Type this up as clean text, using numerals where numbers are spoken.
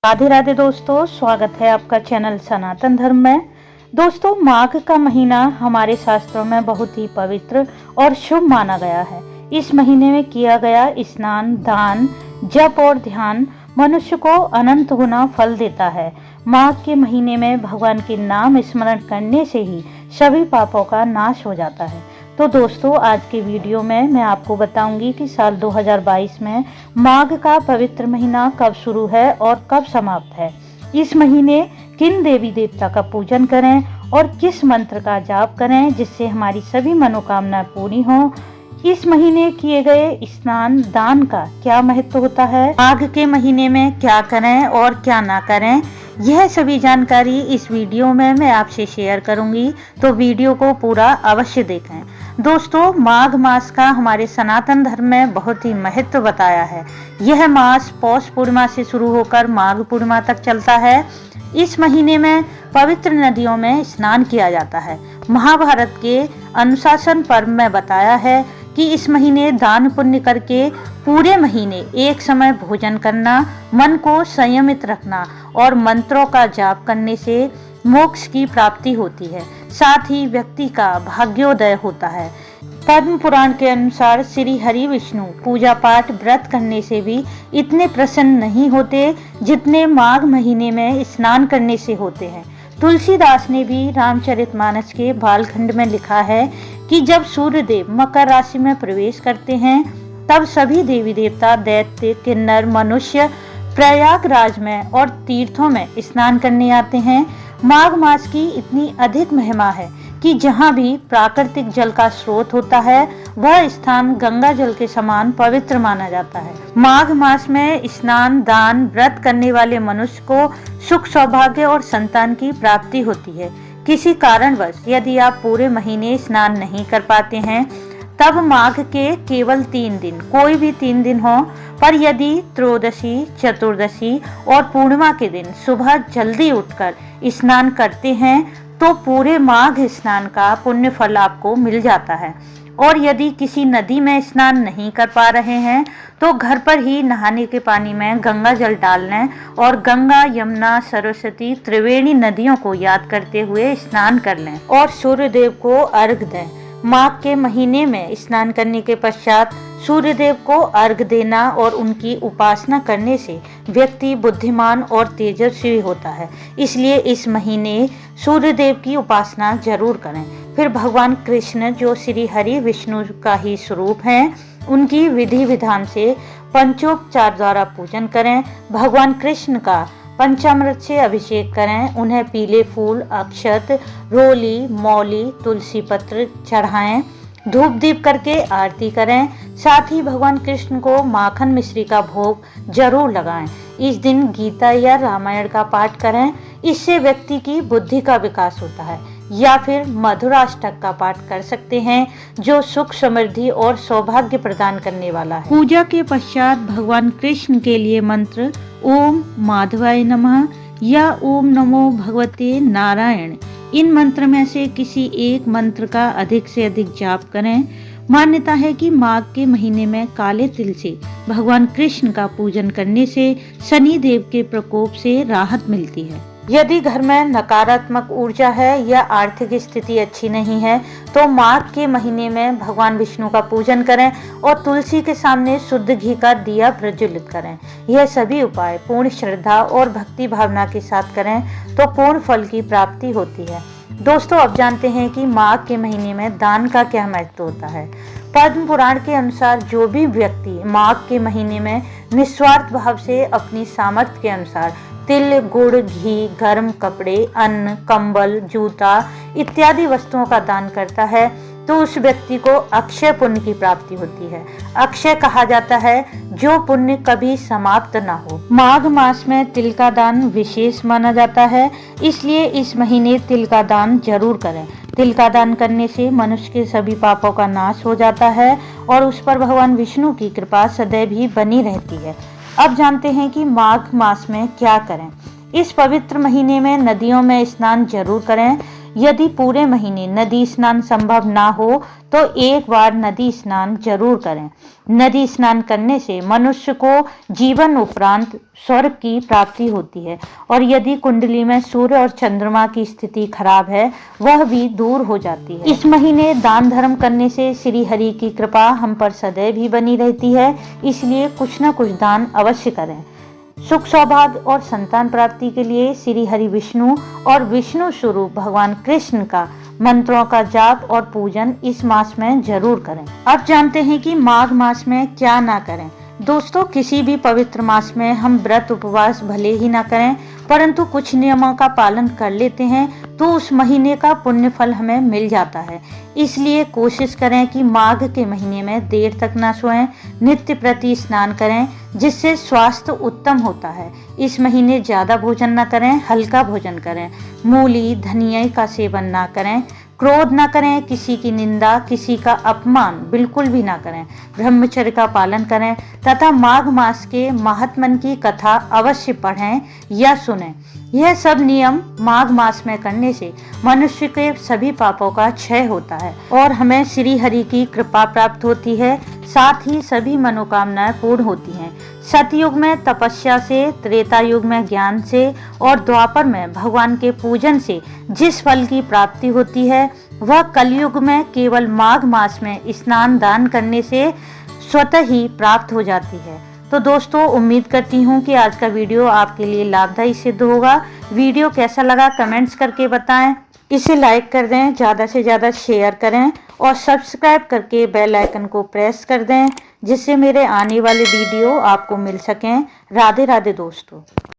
राधे राधे दोस्तों, स्वागत है आपका चैनल सनातन धर्म में। दोस्तों, माघ का महीना हमारे शास्त्रों में बहुत ही पवित्र और शुभ माना गया है। इस महीने में किया गया स्नान, दान, जप और ध्यान मनुष्य को अनंत गुना फल देता है। माघ के महीने में भगवान के नाम स्मरण करने से ही सभी पापों का नाश हो जाता है। तो दोस्तों, आज के वीडियो में मैं आपको बताऊंगी कि साल 2022 में माघ का पवित्र महीना कब शुरू है और कब समाप्त है। इस महीने किन देवी देवता का पूजन करें और किस मंत्र का जाप करें जिससे हमारी सभी मनोकामनाएं पूरी हों। इस महीने किए गए स्नान, दान का क्या महत्व होता है, माघ के महीने में क्या करें और क्या ना करें, यह सभी जानकारी इस वीडियो में मैं आपसे शेयर करूंगी, तो वीडियो को पूरा अवश्य देखें। दोस्तों, माघ मास का हमारे सनातन धर्म में बहुत ही महत्व बताया है। यह मास पौष पूर्णिमा से शुरू होकर माघ पूर्णिमा तक चलता है। इस महीने में पवित्र नदियों में स्नान किया जाता है। महाभारत के अनुशासन पर्व में बताया है कि इस महीने दान पुण्य करके पूरे महीने एक समय भोजन करना, मन को संयमित रखना और मंत्रों का जाप करने से मोक्ष की प्राप्ति होती है। साथ ही व्यक्ति का भाग्योदय होता है। पद्म पुराण के अनुसार श्री हरि विष्णु पूजा पाठ व्रत करने से भी इतने प्रसन्न नहीं होते जितने माघ महीने में स्नान करने से होते हैं। तुलसीदास ने भी रामचरितमानस के बालखंड में लिखा है कि जब सूर्यदेव मकर राशि में प्रवेश करते हैं तब सभी देवी देवता, दैत्य, किन्नर, मनुष्य प्रयागराज में और तीर्थों में स्नान करने आते हैं। माघ मास की इतनी अधिक महिमा है कि जहाँ भी प्राकृतिक जल का स्रोत होता है वह स्थान गंगा जल के समान पवित्र माना जाता है। माघ मास में स्नान, दान, व्रत करने वाले मनुष्य को सुख, सौभाग्य और संतान की प्राप्ति होती है। किसी कारणवश यदि आप पूरे महीने स्नान नहीं कर पाते हैं तब माघ के केवल 3 दिन, कोई भी 3 दिन हो, पर यदि त्रयोदशी, चतुर्दशी और पूर्णिमा के दिन सुबह जल्दी उठकर स्नान करते हैं तो पूरे माघ स्नान का पुण्य फल आपको मिल जाता है। और यदि किसी नदी में स्नान नहीं कर पा रहे हैं तो घर पर ही नहाने के पानी में गंगा जल डाल लें और गंगा, यमुना, सरस्वती, त्रिवेणी नदियों को याद करते हुए स्नान कर लें और सूर्यदेव को अर्घ्य दें। माघ के महीने में स्नान करने के पश्चात सूर्यदेव को अर्घ्य देना और उनकी उपासना करने से व्यक्ति बुद्धिमान और तेजस्वी होता है। इसलिए इस महीने सूर्यदेव की उपासना जरूर करें। फिर भगवान कृष्ण, जो श्री हरि विष्णु का ही स्वरूप हैं, उनकी विधि विधान से पंचोपचार द्वारा पूजन करें। भगवान कृष्ण का पंचामृत से अभिषेक करें। उन्हें पीले फूल, अक्षत, रोली, मौली, तुलसी पत्र चढ़ाएं। धूप दीप करके आरती करें। साथ ही भगवान कृष्ण को माखन मिश्री का भोग जरूर लगाएं। इस दिन गीता या रामायण का पाठ करें। इससे व्यक्ति की बुद्धि का विकास होता है। या फिर मधुराष्टक का पाठ कर सकते हैं जो सुख, समृद्धि और सौभाग्य प्रदान करने वाला है। पूजा के पश्चात भगवान कृष्ण के लिए मंत्र ओम माधवाय नमः या ओम नमो भगवते नारायण, इन मंत्र में से किसी एक मंत्र का अधिक से अधिक जाप करें। मान्यता है कि माघ के महीने में काले तिल से भगवान कृष्ण का पूजन करने से शनि देव के प्रकोप से राहत मिलती है। यदि घर में नकारात्मक ऊर्जा है या आर्थिक स्थिति अच्छी नहीं है तो माघ के महीने में भगवान विष्णु का पूजन करें और तुलसी के सामने शुद्ध घी का दिया प्रज्वलित करें। यह सभी उपाय पूर्ण श्रद्धा और भक्ति भावना के साथ करें तो पूर्ण फल की प्राप्ति होती है। दोस्तों, अब जानते हैं कि माघ के महीने में दान का क्या महत्व होता है। पद्म पुराण के अनुसार जो भी व्यक्ति माघ के महीने में निस्वार्थ भाव से अपनी सामर्थ्य के अनुसार तिल, गुड़, घी, गर्म कपड़े, अन्न, कंबल, जूता इत्यादि वस्तुओं का दान करता है तो उस व्यक्ति को अक्षय पुण्य की प्राप्ति होती है। अक्षय कहा जाता है जो पुण्य कभी समाप्त न हो। माघ मास में तिल का दान विशेष माना जाता है, इसलिए इस महीने तिल का दान जरूर करें। तिल का दान करने से मनुष्य के सभी पापों का नाश हो जाता है और उस पर भगवान विष्णु की कृपा सदैव ही बनी रहती है। अब जानते हैं कि माघ मास में क्या करें। इस पवित्र महीने में नदियों में स्नान जरूर करें। यदि पूरे महीने नदी स्नान संभव ना हो तो एक बार नदी स्नान जरूर करें। नदी स्नान करने से मनुष्य को जीवन उपरांत स्वर्ग की प्राप्ति होती है और यदि कुंडली में सूर्य और चंद्रमा की स्थिति खराब है वह भी दूर हो जाती है। इस महीने दान धर्म करने से श्री हरि की कृपा हम पर सदैव ही बनी रहती है, इसलिए कुछ न कुछ दान अवश्य करें। सुख सौभाग्य और संतान प्राप्ति के लिए श्री हरि विष्णु और विष्णु स्वरूप भगवान कृष्ण का मंत्रों का जाप और पूजन इस मास में जरूर करें। अब जानते हैं कि माघ मास में क्या ना करें। दोस्तों, किसी भी पवित्र मास में हम व्रत उपवास भले ही ना करें, परंतु कुछ नियमों का पालन कर लेते हैं तो उस महीने का पुण्य फल हमें मिल जाता है। इसलिए कोशिश करें कि माघ के महीने में देर तक ना सोएं, नित्य प्रति स्नान करें जिससे स्वास्थ्य उत्तम होता है। इस महीने ज्यादा भोजन ना करें, हल्का भोजन करें, मूली धनिया का सेवन ना करें, क्रोध न करें, किसी की निंदा किसी का अपमान बिल्कुल भी ना करें, ब्रह्मचर्य का पालन करें तथा माघ मास के महात्मन की कथा अवश्य पढ़ें या सुनें। यह सब नियम माघ मास में करने से मनुष्य के सभी पापों का क्षय होता है और हमें श्री हरि की कृपा प्राप्त होती है, साथ ही सभी मनोकामनाएं पूर्ण होती हैं। सतयुग में तपस्या से, त्रेता युग में ज्ञान से और द्वापर में भगवान के पूजन से जिस फल की प्राप्ति होती है वह कलयुग में केवल माघ मास में स्नान दान करने से स्वतः ही प्राप्त हो जाती है। तो दोस्तों, उम्मीद करती हूँ कि आज का वीडियो आपके लिए लाभदायी सिद्ध होगा। वीडियो कैसा लगा कमेंट्स करके बताएं। इसे लाइक कर दें, ज़्यादा से ज़्यादा शेयर करें और सब्सक्राइब करके बेल आइकन को प्रेस कर दें जिससे मेरे आने वाले वीडियो आपको मिल सकें। राधे राधे दोस्तों।